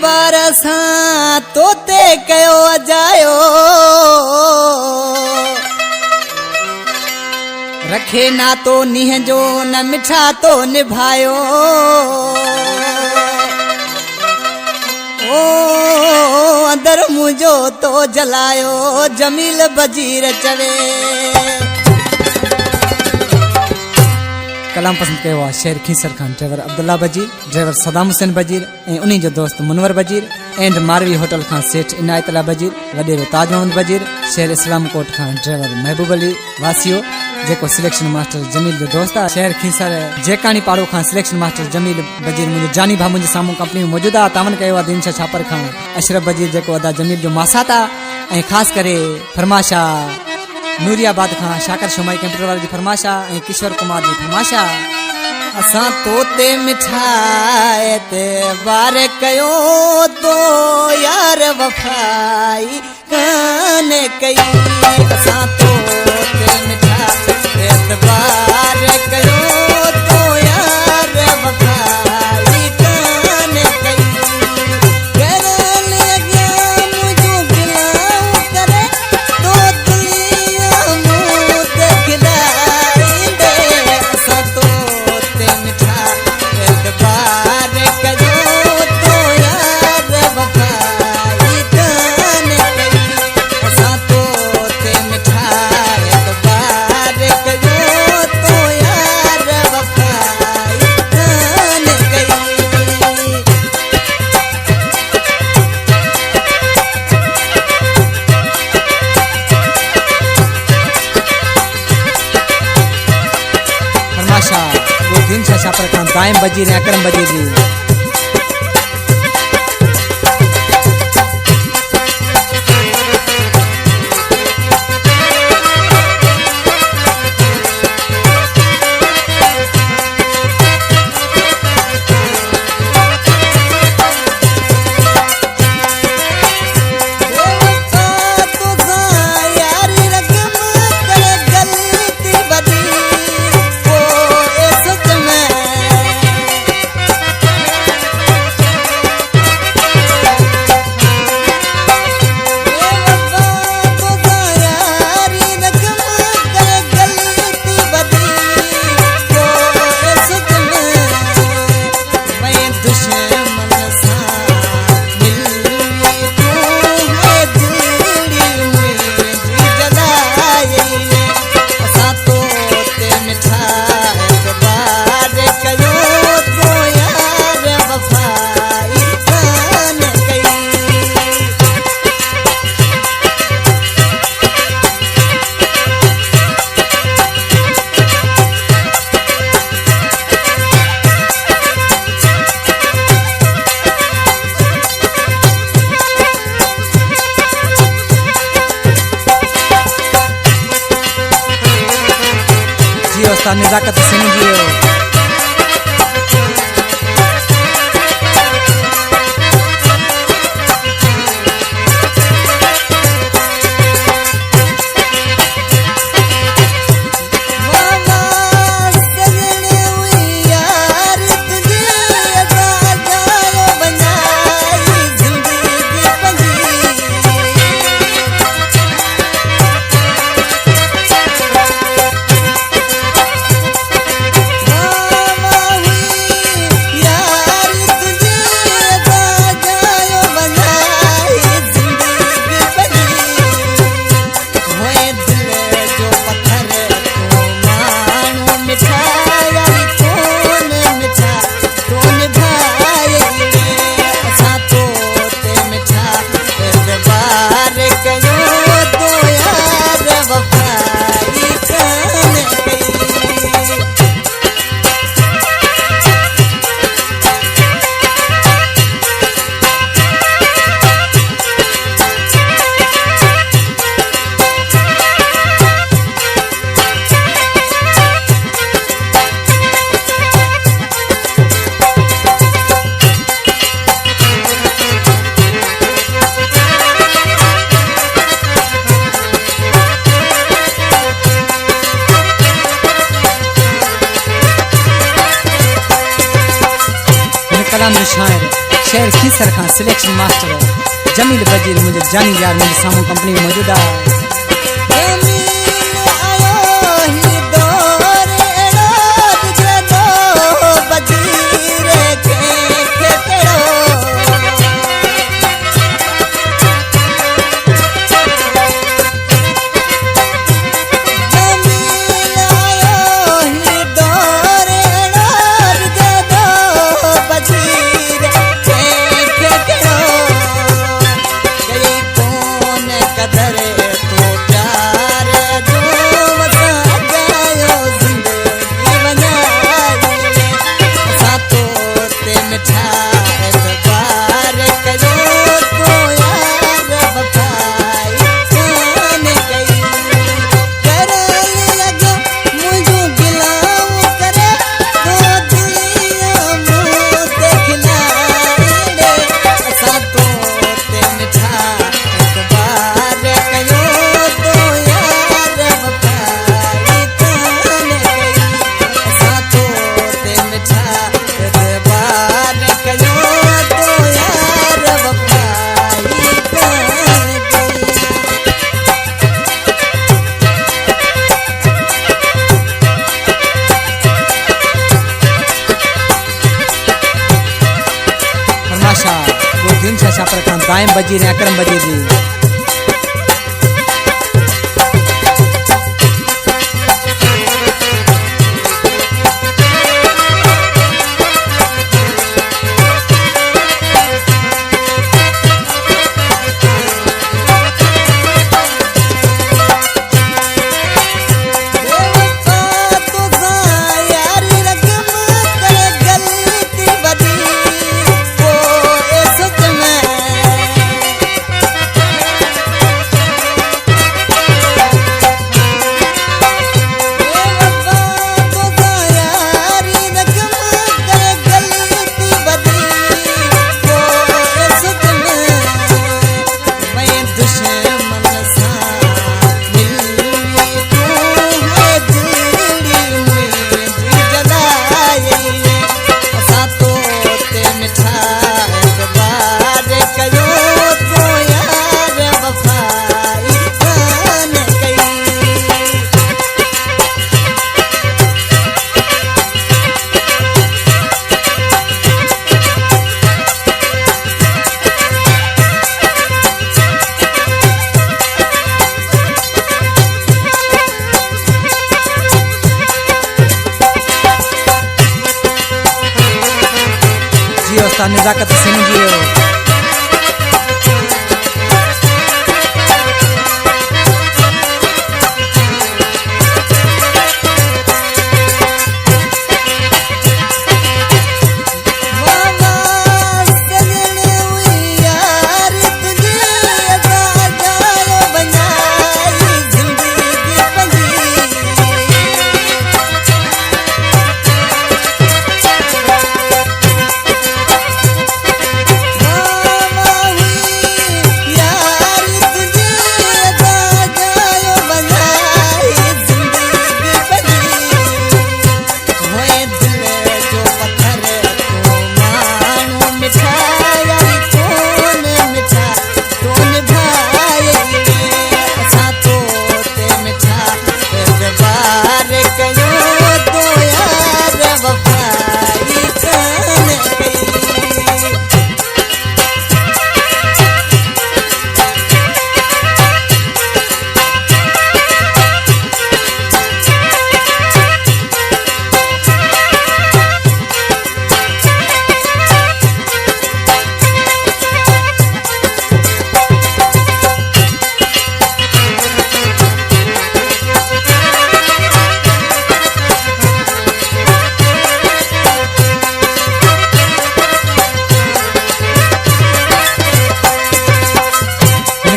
बार सां तोते कयो अजायो रखे ना तो नीह जो न मिठा तो निभायो ओ अंदर मुझो तो जलायो जमील बजीर चवे। कलाम पसंद कयो आहे शेर खीसर खान, ड्राइवर अब्दुल्ला बजीर, ड्राइवर सदाम हुसैन बजीर ऐं उन्हीं जो दोस्त मुनवर बजीर एंड मारवी होटल खां सेठ इनायतला बजीर, वडेरो ताज मोहम्मद बजीर, शेर इस्लाम कोट खां ड्राइवर महबूब अली वासियो जेको सिलेक्शन मास्टर जमील जो दोस्त आहे। शेर खीसर जेकानी पाड़ो खां सिलेक्शन मास्टर जमील बजीर मुंहिंजो जानी भाउ मुंहिंजे साम्हूं कंपनी में मौजूदु आहे। तव्हां कयो आहे दिनशा छापर खां अशरफ बजीर जेको अदा जमील जो मासात आहे ऐं ख़ासि करे फरमाशा नूरियाबाद खां शाकर शुमाई कंप्यूटर वाले जी फरमाशा ऐं किशोर कुमार जी फरमाशा। असां तोते मिठाए ते वार कयो तो यार वफाई कान कई। असां तोते मिठाए ते वार कयो तो यार वफाई कान कई। करन लॻिया मुंहिंजो गिलाऊं करे तो दुनिया मूं ते खिलाईंदे। असां तोते मिठाए ते वार कयो तो यार वफाई कान कई। असां तोते मिठाए ते वार कयो तो यार वफाई कान कई। फरमाशा वो दिनशा छापर खां दाइम बजीर ऐं अकरम बजीर जी। निजाकत सिंह जी कलाम शायर शेर खीसर खां सिलेक्शन मास्टर जमील बजीर मुझे जानी यार मुझे सामू कंपनी में मौजूद है। दाएं बजीर अकरम बजीर जी नजाकत सिंह जी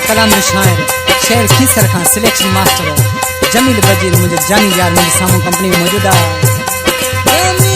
कलाम शायर शेर खीसर खां सिलेक्शन मास्टर जमील बजीर मुझे जानी यार मुझे सामू कंपनी में मौजूद है।